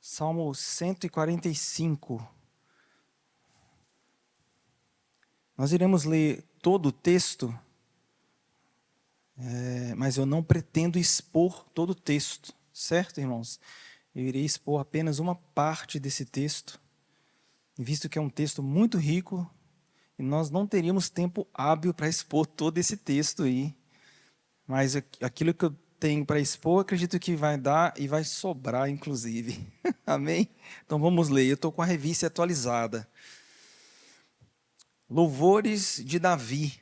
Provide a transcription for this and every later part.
Salmo 145. Nós iremos ler todo o texto, mas eu não pretendo expor todo o texto, certo, irmãos? Eu irei expor apenas uma parte desse texto, visto que é um texto muito rico, e nós não teríamos tempo hábil para expor todo esse texto aí. Mas aquilo que eu tenho para expor, acredito que vai dar e vai sobrar, inclusive. Amém? Então vamos ler. Eu estou com a revista atualizada. Louvores de Davi.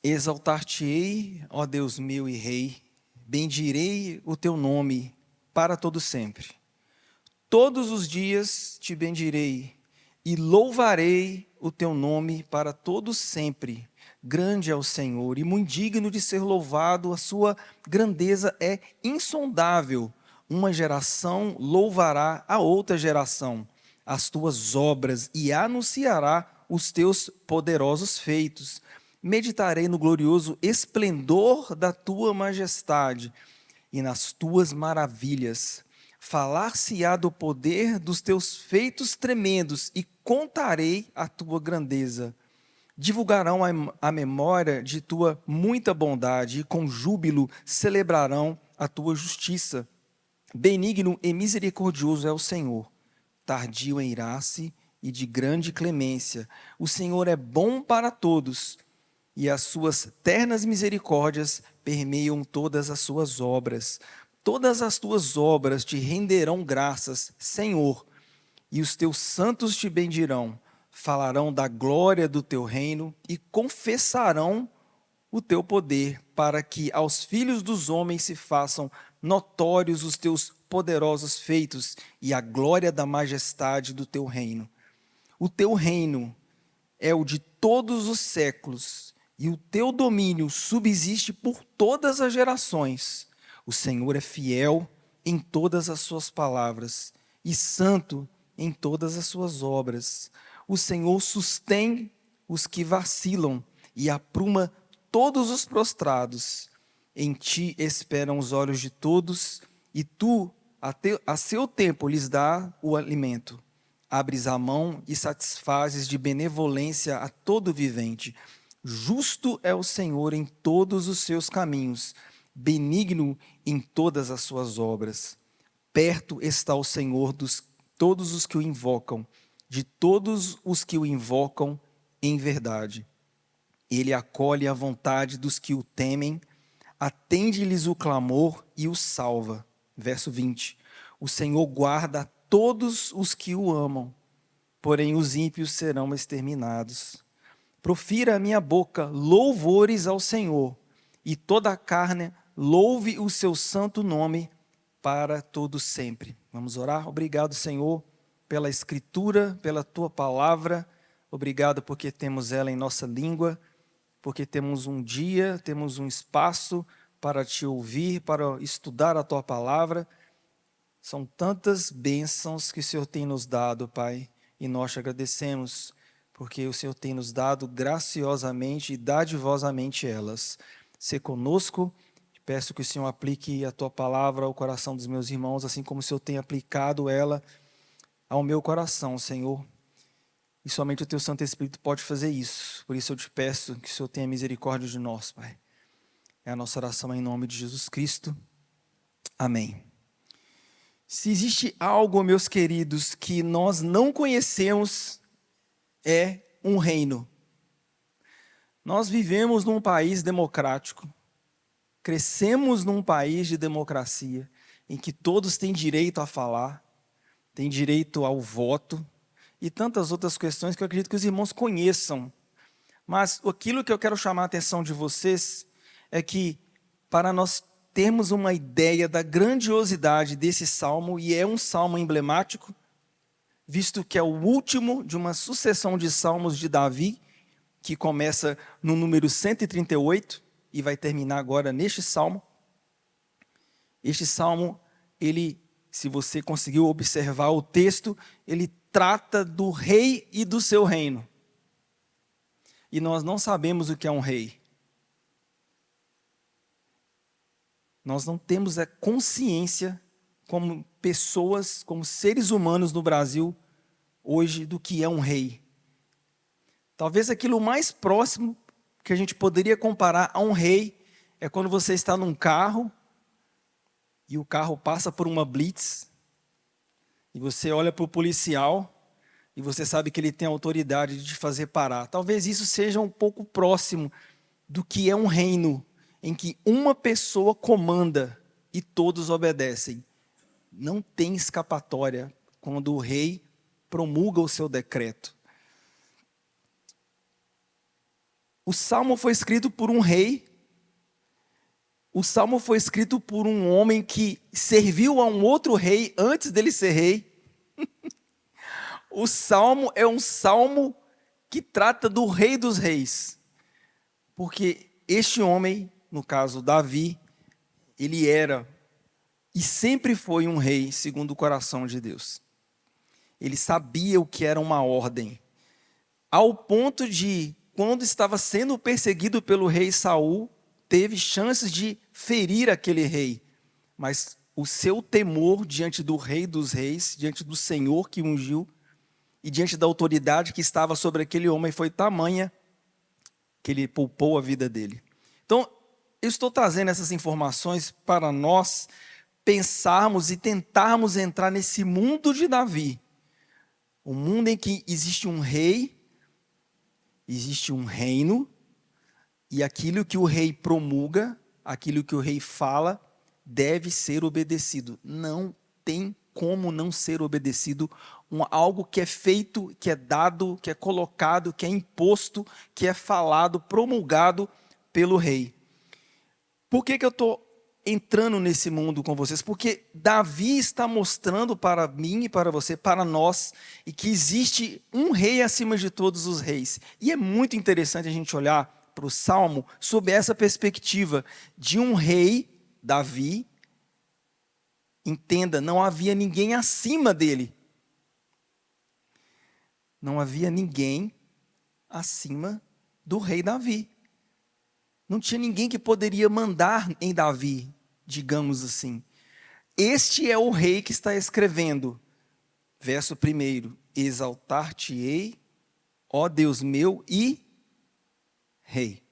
Exaltar-te-ei, ó Deus meu e Rei, bendirei o teu nome para todo sempre. Todos os dias te bendirei e louvarei o teu nome para todo sempre. Grande é o Senhor e muito digno de ser louvado, a sua grandeza é insondável. Uma geração louvará a outra geração as tuas obras e anunciará os teus poderosos feitos. Meditarei no glorioso esplendor da tua majestade e nas tuas maravilhas. Falar-se-á do poder dos teus feitos tremendos e contarei a tua grandeza. Divulgarão a memória de tua muita bondade e com júbilo celebrarão a tua justiça. Benigno e misericordioso é o Senhor, tardio em irar-se e de grande clemência. O Senhor é bom para todos e as suas ternas misericórdias permeiam todas as suas obras. Todas as tuas obras te renderão graças, Senhor, e os teus santos te bendirão. Falarão da glória do teu reino e confessarão o teu poder, para que aos filhos dos homens se façam notórios os teus poderosos feitos e a glória da majestade do teu reino. O teu reino é o de todos os séculos, e o teu domínio subsiste por todas as gerações. O Senhor é fiel em todas as suas palavras e santo em todas as suas obras. O Senhor sustém os que vacilam e apruma todos os prostrados. Em ti esperam os olhos de todos, e tu, a seu tempo, lhes dá o alimento. Abres a mão e satisfazes de benevolência a todo vivente. Justo é o Senhor em todos os seus caminhos, benigno em todas as suas obras. Perto está o Senhor dos todos os que o invocam, de todos os que o invocam em verdade. Ele acolhe a vontade dos que o temem, atende-lhes o clamor e o salva. Verso 20. O Senhor guarda todos os que o amam, porém os ímpios serão exterminados. Profira a minha boca louvores ao Senhor, e toda a carne louve o seu santo nome para todo sempre. Vamos orar? Obrigado, Senhor, pela Escritura, pela Tua Palavra. Obrigado porque temos ela em nossa língua, porque temos um dia, temos um espaço para Te ouvir, para estudar a Tua Palavra. São tantas bênçãos que o Senhor tem nos dado, Pai, e nós te agradecemos, porque o Senhor tem nos dado graciosamente e dadivosamente elas. Sê conosco. Peço que o Senhor aplique a Tua Palavra ao coração dos meus irmãos, assim como o Senhor tem aplicado ela ao meu coração, Senhor. E somente o Teu Santo Espírito pode fazer isso. Por isso eu te peço que o Senhor tenha misericórdia de nós, Pai. É a nossa oração em nome de Jesus Cristo. Amém. Se existe algo, meus queridos, que nós não conhecemos, é um reino. Nós vivemos num país democrático. Crescemos num país de democracia, em que todos têm direito a falar, têm direito ao voto, e tantas outras questões que eu acredito que os irmãos conheçam. Mas aquilo que eu quero chamar a atenção de vocês é que, para nós termos uma ideia da grandiosidade desse salmo, e é um salmo emblemático, visto que é o último de uma sucessão de salmos de Davi, que começa no número 138, e vai terminar agora neste salmo. Este salmo, ele, se você conseguiu observar o texto, ele trata do rei e do seu reino. E nós não sabemos o que é um rei. Nós não temos a consciência como pessoas, como seres humanos no Brasil hoje do que é um rei. Talvez aquilo mais próximo que a gente poderia comparar a um rei é quando você está num carro e o carro passa por uma blitz e você olha para o policial e você sabe que ele tem autoridade de te fazer parar. Talvez isso seja um pouco próximo do que é um reino em que uma pessoa comanda e todos obedecem. Não tem escapatória quando o rei promulga o seu decreto. O Salmo foi escrito por um rei. O Salmo foi escrito por um homem que serviu a um outro rei antes dele ser rei. O Salmo é um salmo que trata do Rei dos Reis. Porque este homem, no caso Davi, ele era e sempre foi um rei segundo o coração de Deus. Ele sabia o que era uma ordem, ao ponto de, quando estava sendo perseguido pelo rei Saul, teve chances de ferir aquele rei, mas o seu temor diante do Rei dos Reis, diante do Senhor que ungiu, e diante da autoridade que estava sobre aquele homem foi tamanha que ele poupou a vida dele. Então, eu estou trazendo essas informações para nós pensarmos e tentarmos entrar nesse mundo de Davi. Um mundo em que existe um rei, existe um reino, e aquilo que o rei promulga, aquilo que o rei fala, deve ser obedecido. Não tem como não ser obedecido algo que é feito, que é dado, que é colocado, que é imposto, que é falado, promulgado pelo rei. Por que eu estou entrando nesse mundo com vocês? Porque Davi está mostrando para mim e para você, para nós, e que existe um rei acima de todos os reis. E é muito interessante a gente olhar para o Salmo sob essa perspectiva de um rei, Davi. Entenda, não havia ninguém acima dele. Não havia ninguém acima do rei Davi. Não tinha ninguém que poderia mandar em Davi, digamos assim. Este é o rei que está escrevendo. Verso 1: Exaltar-te-ei, ó Deus meu e rei.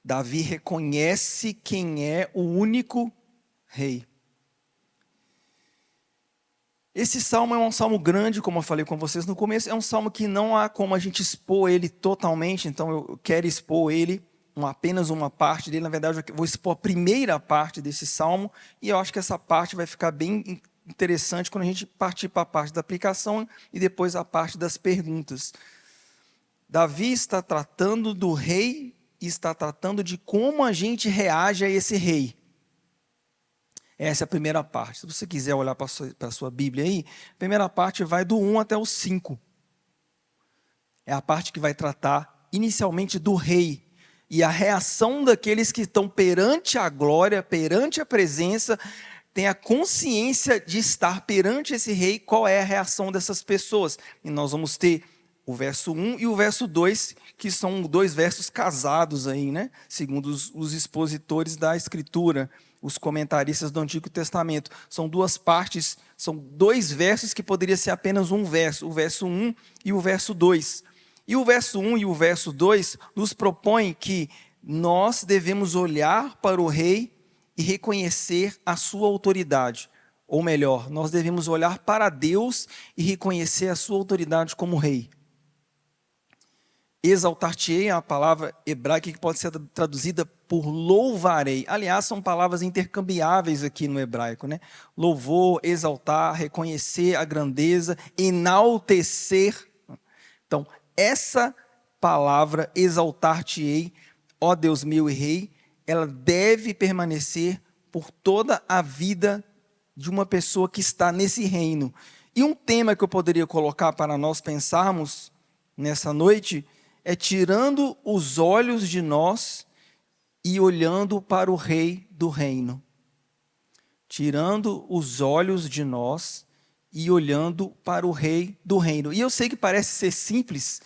Davi reconhece quem é o único rei. Esse salmo é um salmo grande, como eu falei com vocês no começo, é um salmo que não há como a gente expor ele totalmente, então eu quero expor ele, apenas uma parte dele. Na verdade, eu vou expor a primeira parte desse salmo, e eu acho que essa parte vai ficar bem interessante quando a gente partir para a parte da aplicação e depois a parte das perguntas. Davi está tratando do rei e está tratando de como a gente reage a esse rei. Essa é a primeira parte. Se você quiser olhar para a sua Bíblia aí, a primeira parte vai do 1 até o 5. É a parte que vai tratar inicialmente do rei e a reação daqueles que estão perante a glória, perante a presença, tem a consciência de estar perante esse rei. Qual é a reação dessas pessoas? E nós vamos ter o verso 1 e o verso 2, que são dois versos casados aí, né? Segundo os expositores da Escritura, os comentaristas do Antigo Testamento. São duas partes, são dois versos que poderia ser apenas um verso, o verso 1 e o verso 2. E o verso 1 e o verso 2 nos propõem que nós devemos olhar para o rei e reconhecer a sua autoridade. Ou melhor, nós devemos olhar para Deus e reconhecer a sua autoridade como rei. Exaltar-te-ei é a palavra hebraica que pode ser traduzida por louvarei. Aliás, são palavras intercambiáveis aqui no hebraico, né? Louvor, exaltar, reconhecer a grandeza, enaltecer. Então, essa palavra, exaltar-te-ei, ó Deus meu e rei, ela deve permanecer por toda a vida de uma pessoa que está nesse reino. E um tema que eu poderia colocar para nós pensarmos nessa noite é tirando os olhos de nós e olhando para o rei do reino. Tirando os olhos de nós e olhando para o rei do reino. E eu sei que parece ser simples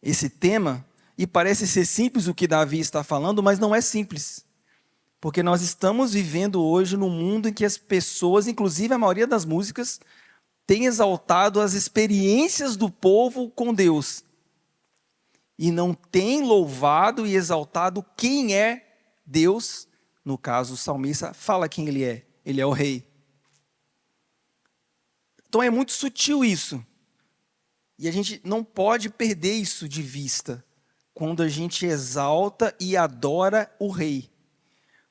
esse tema, e parece ser simples o que Davi está falando, mas não é simples. Porque nós estamos vivendo hoje num mundo em que as pessoas, inclusive a maioria das músicas, tem exaltado as experiências do povo com Deus. E não tem louvado e exaltado quem é Deus. No caso, o salmista fala quem ele é. Ele é o rei. Então é muito sutil isso. E a gente não pode perder isso de vista quando a gente exalta e adora o rei.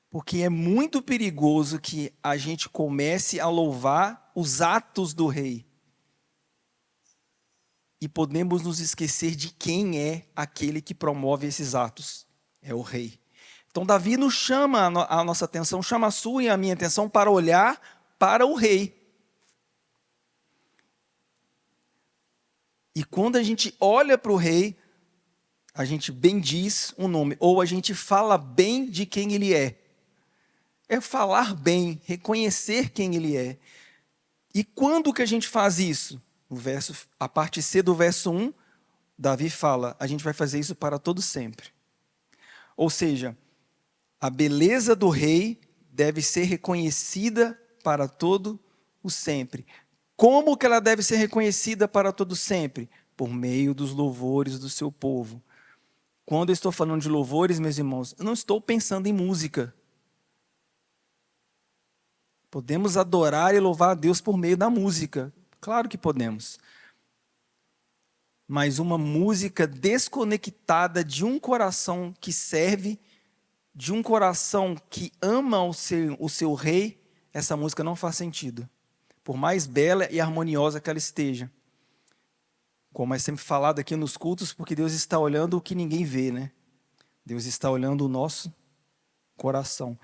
Porque é muito perigoso que a gente comece a louvar os atos do rei. E podemos nos esquecer de quem é aquele que promove esses atos. É o rei. Então Davi nos chama a nossa atenção, chama a sua e a minha atenção para olhar para o rei. E quando a gente olha para o rei, a gente bendiz um nome, ou a gente fala bem de quem ele é. É falar bem, reconhecer quem ele é. E quando que a gente faz isso? A parte C do verso 1, Davi fala, a gente vai fazer isso para todo sempre. Ou seja, a beleza do rei deve ser reconhecida para todo o sempre. Como que ela deve ser reconhecida para todo sempre? Por meio dos louvores do seu povo. Quando eu estou falando de louvores, meus irmãos, eu não estou pensando em música. Podemos adorar e louvar a Deus por meio da música. Claro que podemos. Mas uma música desconectada de um coração que serve, de um coração que ama o seu rei, essa música não faz sentido. Por mais bela e harmoniosa que ela esteja. Como é sempre falado aqui nos cultos, porque Deus está olhando o que ninguém vê, né? Deus está olhando o nosso coração.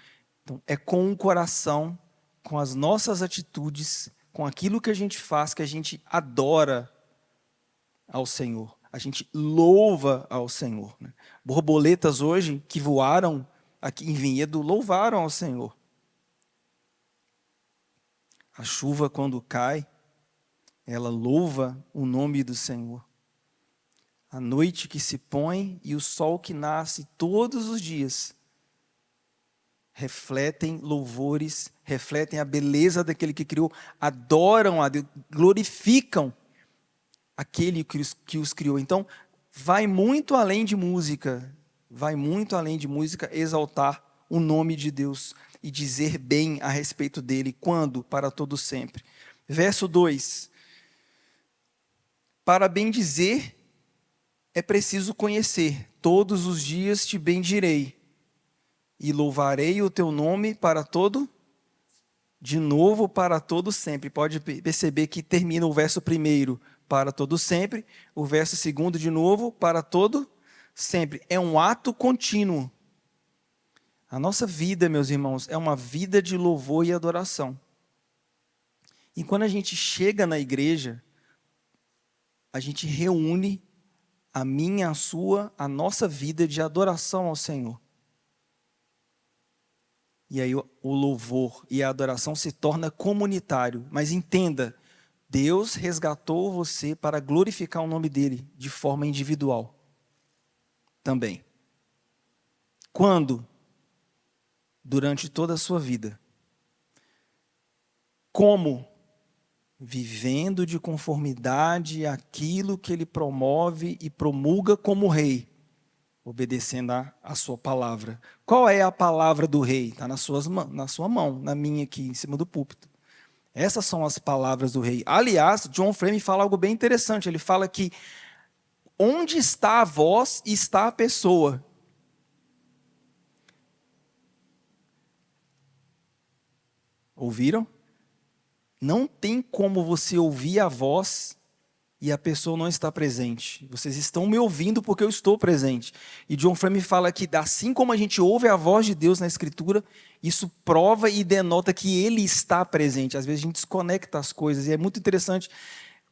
Então, é com o coração, com as nossas atitudes, com aquilo que a gente faz, que a gente adora ao Senhor. A gente louva ao Senhor. Né? Borboletas hoje que voaram aqui em Vinhedo louvaram ao Senhor. A chuva quando cai, ela louva o nome do Senhor. A noite que se põe e o sol que nasce todos os dias refletem louvores, refletem a beleza daquele que criou, adoram a Deus, glorificam aquele que os criou. Então, vai muito além de música, exaltar o nome de Deus e dizer bem a respeito dele, quando? Para todo sempre. Verso 2. Para bendizer, é preciso conhecer. Todos os dias te bendirei e louvarei o teu nome para todo, de novo para todo sempre. Pode perceber que termina o verso 1 para todo sempre, o verso 2 de novo para todo sempre. É um ato contínuo. A nossa vida, meus irmãos, é uma vida de louvor e adoração. E quando a gente chega na igreja, a gente reúne a minha, a nossa vida de adoração ao Senhor. E aí o louvor e a adoração se torna comunitário. Mas entenda, Deus resgatou você para glorificar o nome dele de forma individual. Também. Quando? Durante toda a sua vida. Como? Vivendo de conformidade àquilo que ele promove e promulga como rei. Obedecendo a sua palavra. Qual é a palavra do rei? Está na sua mão, na minha aqui, em cima do púlpito. Essas são as palavras do rei. Aliás, John Frame fala algo bem interessante. Ele fala que onde está a voz, está a pessoa. Ouviram? Não tem como você ouvir a voz e a pessoa não está presente. Vocês estão me ouvindo porque eu estou presente. E John Frame fala que assim como a gente ouve a voz de Deus na Escritura, isso prova e denota que Ele está presente. Às vezes a gente desconecta as coisas e é muito interessante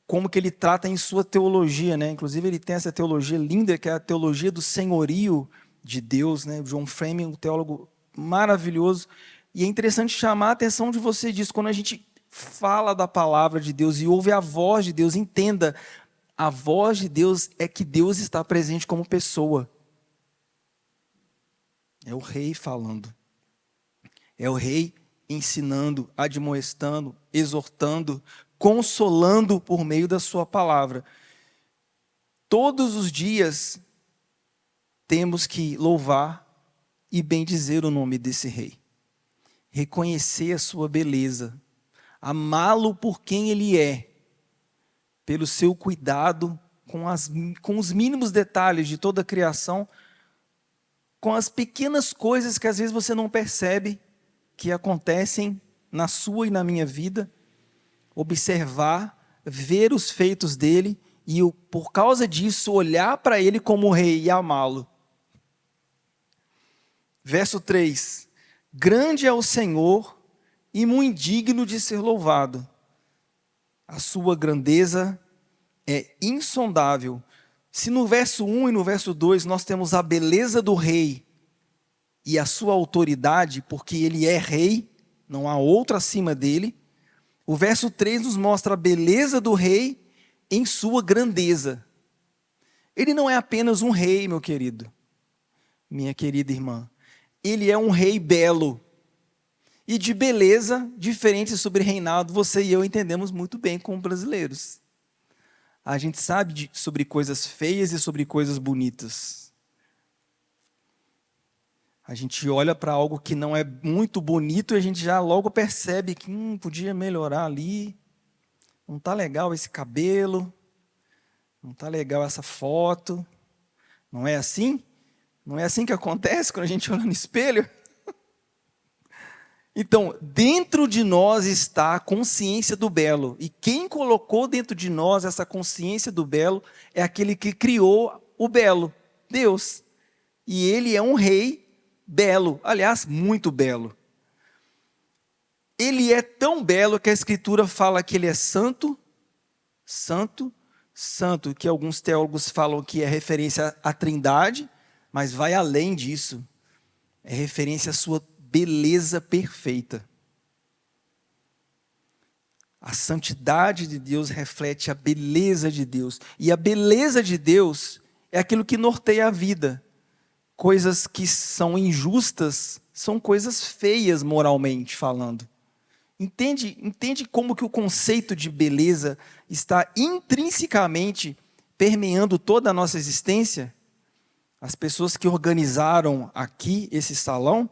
como que ele trata em sua teologia, né? Inclusive ele tem essa teologia linda que é a teologia do senhorio de Deus, né? John Frame, um teólogo maravilhoso. E é interessante chamar a atenção de você disso, quando a gente fala da palavra de Deus e ouve a voz de Deus, entenda, a voz de Deus é que Deus está presente como pessoa. É o rei falando. É o rei ensinando, admoestando, exortando, consolando por meio da sua palavra. Todos os dias temos que louvar e bendizer o nome desse rei. Reconhecer a sua beleza, amá-lo por quem ele é, pelo seu cuidado com os mínimos detalhes de toda a criação, com as pequenas coisas que às vezes você não percebe que acontecem na sua e na minha vida, observar, ver os feitos dele e por causa disso olhar para ele como rei e amá-lo. Verso 3: grande é o Senhor e muito digno de ser louvado. A sua grandeza é insondável. Se no verso 1 e no verso 2 nós temos a beleza do rei e a sua autoridade, porque ele é rei, não há outro acima dele, o verso 3 nos mostra a beleza do rei em sua grandeza. Ele não é apenas um rei, meu querido, minha querida irmã. Ele é um rei belo. E de beleza, diferente sobre reinado, você e eu entendemos muito bem como brasileiros. A gente sabe sobre coisas feias e sobre coisas bonitas. A gente olha para algo que não é muito bonito e a gente já logo percebe que podia melhorar ali. Não está legal esse cabelo. Não está legal essa foto. Não é assim? Não é assim que acontece quando a gente olha no espelho? Então, dentro de nós está a consciência do belo. E quem colocou dentro de nós essa consciência do belo é aquele que criou o belo, Deus. E ele é um rei belo, aliás, muito belo. Ele é tão belo que a Escritura fala que ele é santo, santo, santo, que alguns teólogos falam que é referência à Trindade, mas vai além disso. É referência à sua beleza perfeita. A santidade de Deus reflete a beleza de Deus. E a beleza de Deus é aquilo que norteia a vida. Coisas que são injustas são coisas feias moralmente falando. Entende como que o conceito de beleza está intrinsecamente permeando toda a nossa existência? As pessoas que organizaram aqui esse salão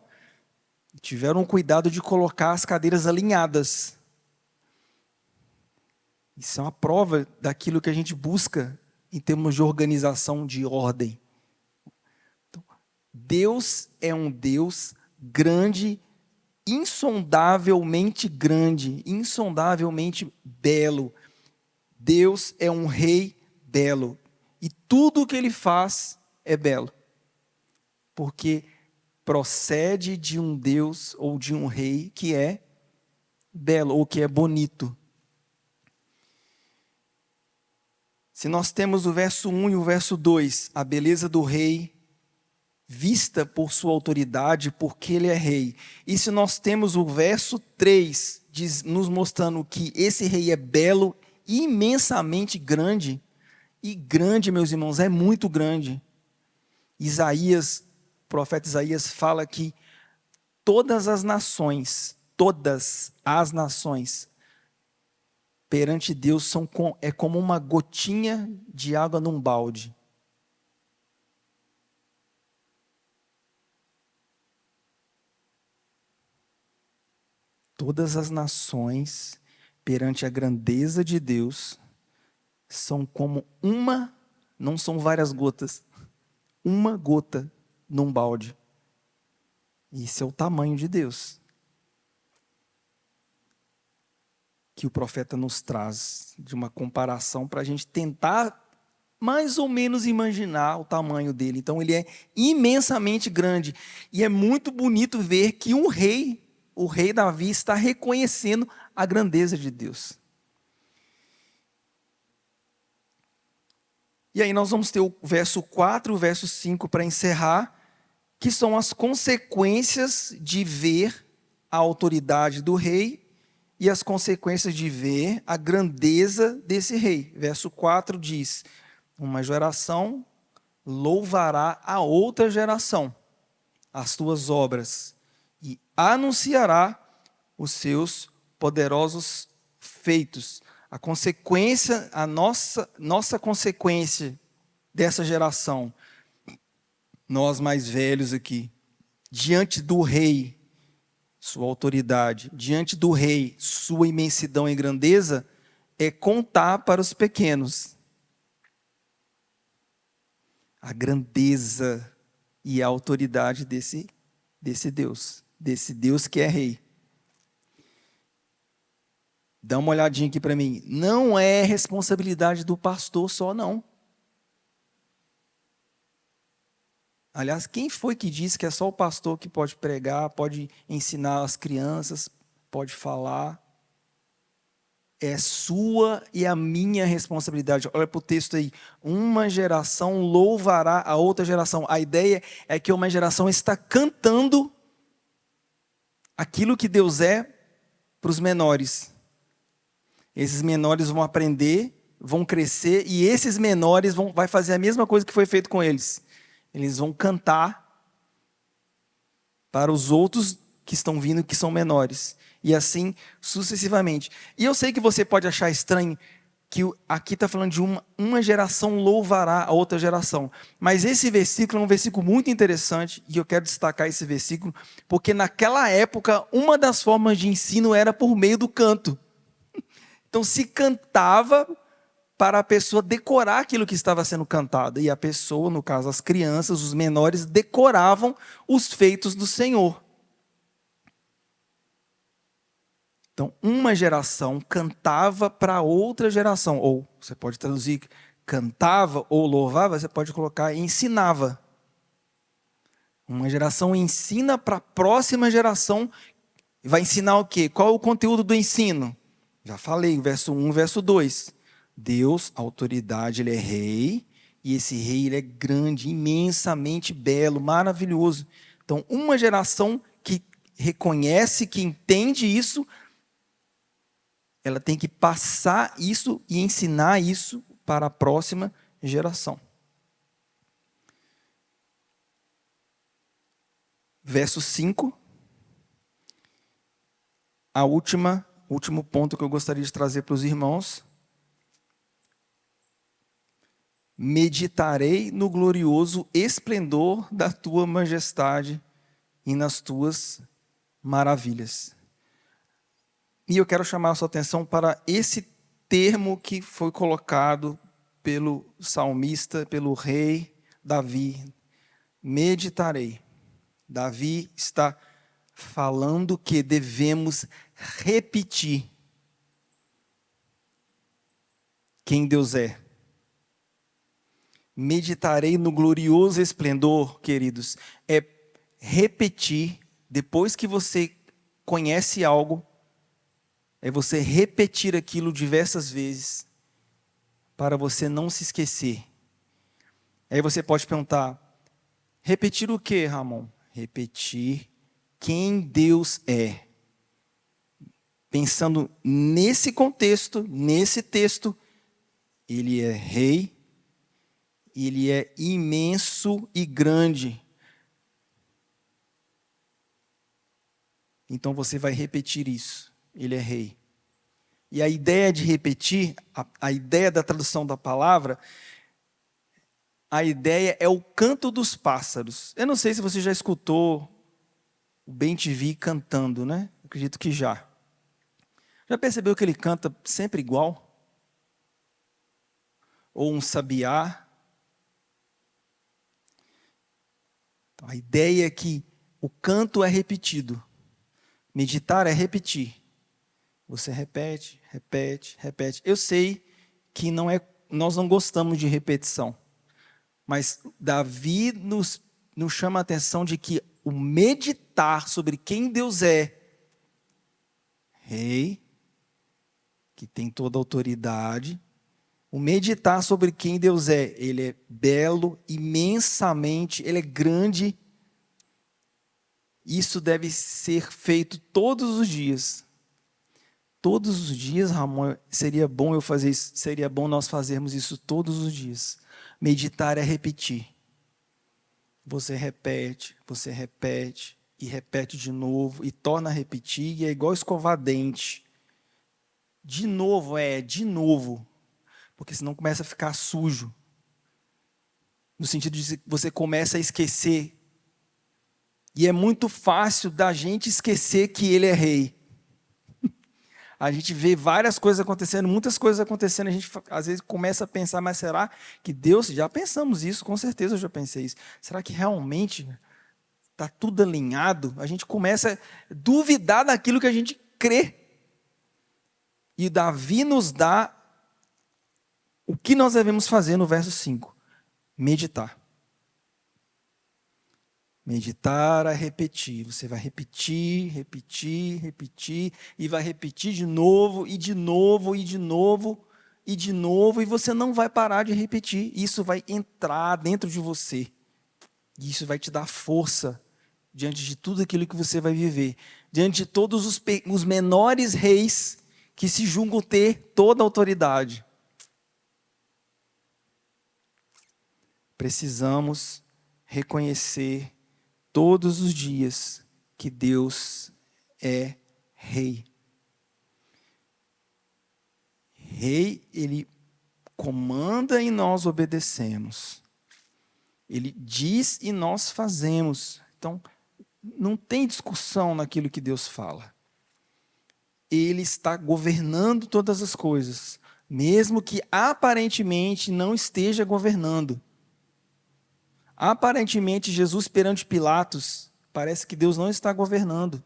tiveram cuidado de colocar as cadeiras alinhadas. Isso é uma prova daquilo que a gente busca em termos de organização, de ordem. Então, Deus é um Deus grande, insondavelmente belo. Deus é um rei belo. E tudo o que ele faz é belo. Porque procede de um Deus ou de um rei que é belo ou que é bonito. Se nós temos o verso 1 e o verso 2, a beleza do rei vista por sua autoridade, porque ele é rei. E se nós temos o verso 3, nos mostrando que esse rei é belo, imensamente grande, e grande, meus irmãos, é muito grande. O profeta Isaías fala que todas as nações, perante Deus é como uma gotinha de água num balde. Todas as nações, perante a grandeza de Deus, são como não são várias gotas, uma gota num balde. Isso é o tamanho de Deus que o profeta nos traz, de uma comparação para a gente tentar mais ou menos imaginar o tamanho dele. Então ele é imensamente grande, e é muito bonito ver que o rei Davi está reconhecendo a grandeza de Deus. E aí nós vamos ter o verso 4 e o verso 5 para encerrar, que são as consequências de ver a autoridade do rei e as consequências de ver a grandeza desse rei. Verso 4 diz: uma geração louvará a outra geração as tuas obras, e anunciará os seus poderosos feitos. A consequência, a nossa consequência dessa geração, nós mais velhos aqui, diante do rei, sua autoridade, diante do rei, sua imensidão e grandeza, é contar para os pequenos a grandeza e a autoridade desse Deus que é rei. Dá uma olhadinha aqui para mim. Não é responsabilidade do pastor só, não. Aliás, quem foi que disse que é só o pastor que pode pregar, pode ensinar as crianças, pode falar? É sua e a minha responsabilidade. Olha para o texto aí. Uma geração louvará a outra geração. A ideia é que uma geração está cantando aquilo que Deus é para os menores. Esses menores vão aprender, vão crescer, e esses menores vão fazer a mesma coisa que foi feito com eles. Eles vão cantar para os outros que estão vindo, que são menores. E assim sucessivamente. E eu sei que você pode achar estranho que aqui está falando de uma geração louvará a outra geração. Mas esse versículo é um versículo muito interessante, e eu quero destacar esse versículo, porque naquela época, uma das formas de ensino era por meio do canto. Então se cantava para a pessoa decorar aquilo que estava sendo cantado. E a pessoa, no caso as crianças, os menores, decoravam os feitos do Senhor. Então, uma geração cantava para outra geração. Ou, você pode traduzir, cantava ou louvava, você pode colocar ensinava. Uma geração ensina para a próxima geração. Vai ensinar o quê? Qual é o conteúdo do ensino? Já falei, verso 1, verso 2. Deus, a autoridade, Ele é rei. E esse rei, Ele é grande, imensamente belo, maravilhoso. Então, uma geração que reconhece, que entende isso, ela tem que passar isso e ensinar isso para a próxima geração. Verso 5. Último ponto que eu gostaria de trazer para os irmãos. Meditarei no glorioso esplendor da tua majestade e nas tuas maravilhas. E eu quero chamar a sua atenção para esse termo que foi colocado pelo salmista, pelo rei Davi. Meditarei. Davi está falando que devemos repetir quem Deus é. Meditarei no glorioso esplendor, queridos, é repetir, depois que você conhece algo, é você repetir aquilo diversas vezes, para você não se esquecer. Aí você pode perguntar, repetir o que, Ramon? Repetir quem Deus é. Pensando nesse contexto, nesse texto, Ele é rei, Ele é imenso e grande. Então você vai repetir isso. Ele é rei. E a ideia de repetir, a ideia da tradução da palavra, a ideia é o canto dos pássaros. Eu não sei se você já escutou o Ben-TV cantando, né? Eu acredito que já. Já percebeu que ele canta sempre igual? Ou um sabiá? Então, a ideia é que o canto é repetido. Meditar é repetir. Você repete, repete, repete. Eu sei que nós não gostamos de repetição. Mas Davi nos chama a atenção de que o meditar sobre quem Deus é, rei, que tem toda a autoridade, o meditar sobre quem Deus é, Ele é belo, imensamente, Ele é grande. Isso deve ser feito todos os dias. Todos os dias, Ramon, seria bom eu fazer isso, seria bom nós fazermos isso todos os dias. Meditar é repetir. Você repete e repete de novo, e torna a repetir, e é igual escovar dente. De novo, de novo, porque senão começa a ficar sujo. No sentido de que você começa a esquecer. E é muito fácil da gente esquecer que ele é rei. A gente vê várias coisas acontecendo, muitas coisas acontecendo, a gente às vezes começa a pensar, mas será que Deus, já pensamos isso, com certeza eu já pensei isso, será que realmente está tudo alinhado? A gente começa a duvidar daquilo que a gente crê. E Davi nos dá o que nós devemos fazer no verso 5, meditar. Meditar a repetir. Você vai repetir, repetir, repetir, e vai repetir de novo, e de novo, e de novo, e de novo, e você não vai parar de repetir. Isso vai entrar dentro de você. E isso vai te dar força diante de tudo aquilo que você vai viver. Diante de todos os menores reis que se julgam ter toda a autoridade. Precisamos reconhecer todos os dias que Deus é rei. Rei, ele comanda e nós obedecemos. Ele diz e nós fazemos. Então, não tem discussão naquilo que Deus fala. Ele está governando todas as coisas, mesmo que aparentemente não esteja governando. Aparentemente, Jesus perante Pilatos, parece que Deus não está governando.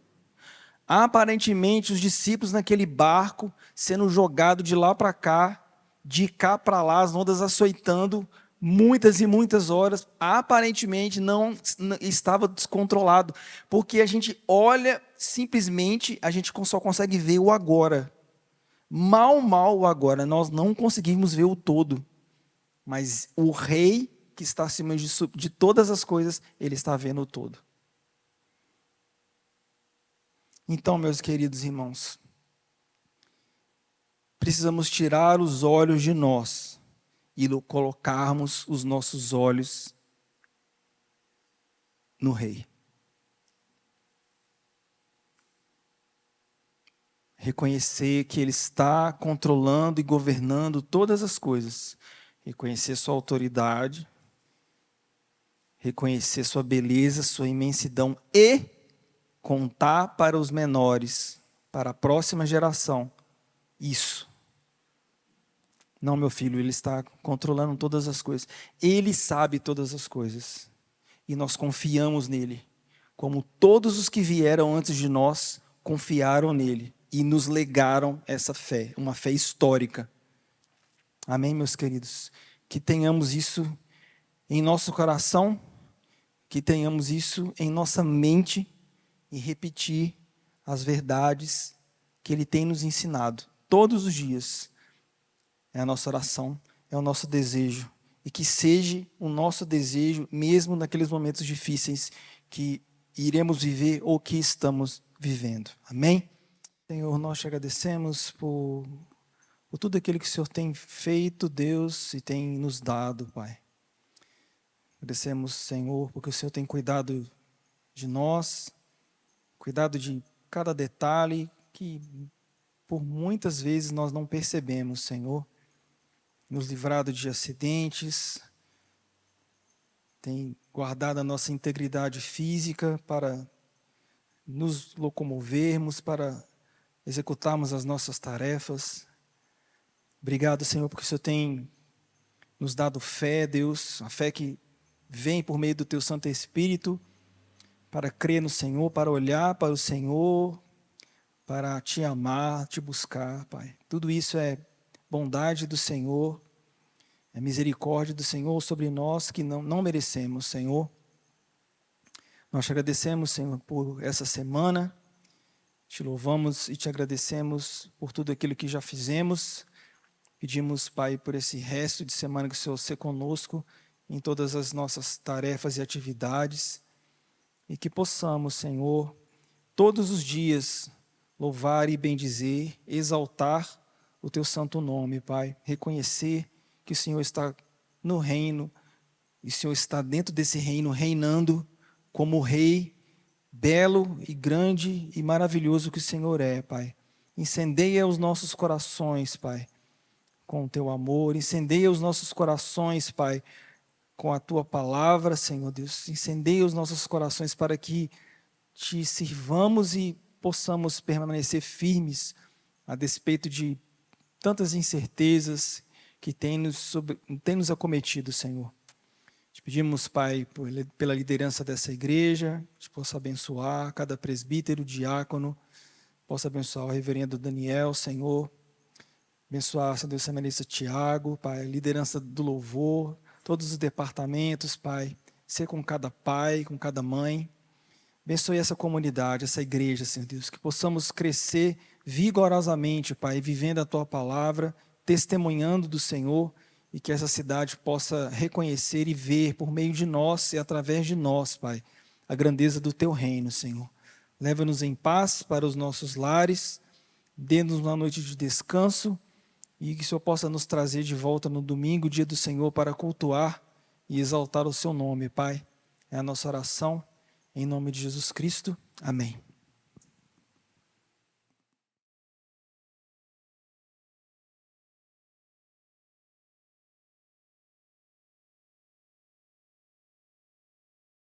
Aparentemente, os discípulos naquele barco, sendo jogados de lá para cá, de cá para lá, as ondas açoitando, muitas e muitas horas, aparentemente não estava descontrolado, porque a gente olha, simplesmente, a gente só consegue ver o agora. Mal o agora, nós não conseguimos ver o todo. Mas o rei que está acima de todas as coisas, ele está vendo o todo. Então, meus queridos irmãos, precisamos tirar os olhos de nós e colocarmos os nossos olhos no Rei. Reconhecer que Ele está controlando e governando todas as coisas. Reconhecer sua autoridade, reconhecer sua beleza, sua imensidão e contar para os menores, para a próxima geração, isso. Não, meu filho, Ele está controlando todas as coisas. Ele sabe todas as coisas. E nós confiamos nele, como todos os que vieram antes de nós confiaram nele e nos legaram essa fé, uma fé histórica. Amém, meus queridos? Que tenhamos isso em nosso coração, que tenhamos isso em nossa mente e repetir as verdades que Ele tem nos ensinado todos os dias. É a nossa oração, é o nosso desejo. E que seja o nosso desejo, mesmo naqueles momentos difíceis que iremos viver ou que estamos vivendo. Amém? Senhor, nós te agradecemos por tudo aquilo que o Senhor tem feito, Deus, e tem nos dado, Pai. Agradecemos, Senhor, porque o Senhor tem cuidado de nós, cuidado de cada detalhe que por muitas vezes nós não percebemos, Senhor. Nos livrado de acidentes, tem guardado a nossa integridade física para nos locomovermos, para executarmos as nossas tarefas. Obrigado, Senhor, porque o Senhor tem nos dado fé, Deus, a fé que vem por meio do Teu Santo Espírito, para crer no Senhor, para olhar para o Senhor, para Te amar, Te buscar, Pai. Tudo isso é bondade do Senhor, é misericórdia do Senhor sobre nós que não merecemos, Senhor. Nós te agradecemos, Senhor, por essa semana, te louvamos e te agradecemos por tudo aquilo que já fizemos. Pedimos, Pai, por esse resto de semana que o Senhor seja conosco em todas as nossas tarefas e atividades e que possamos, Senhor, todos os dias louvar e bendizer, exaltar o Teu santo nome, Pai. Reconhecer que o Senhor está no reino e o Senhor está dentro desse reino, reinando como Rei belo e grande e maravilhoso que o Senhor é, Pai. Incendeia os nossos corações, Pai, com o teu amor. Incendeia os nossos corações, Pai, com a tua palavra, Senhor Deus. Incendeia os nossos corações para que te sirvamos e possamos permanecer firmes a despeito de tantas incertezas que tem nos acometido, Senhor. Te pedimos, Pai, pela liderança dessa igreja, que possa abençoar cada presbítero, diácono, possa abençoar o reverendo Daniel, Senhor, abençoar, Senhor Deus, semelhança Tiago, Pai, liderança do louvor, todos os departamentos, Pai, ser com cada pai, com cada mãe. Abençoe essa comunidade, essa igreja, Senhor Deus, que possamos crescer vigorosamente, Pai, vivendo a Tua palavra, testemunhando do Senhor, e que essa cidade possa reconhecer e ver por meio de nós e através de nós, Pai, a grandeza do Teu reino, Senhor. Leva-nos em paz para os nossos lares, dê-nos uma noite de descanso, e que o Senhor possa nos trazer de volta no domingo, dia do Senhor, para cultuar e exaltar o Seu nome, Pai. É a nossa oração. Em nome de Jesus Cristo. Amém.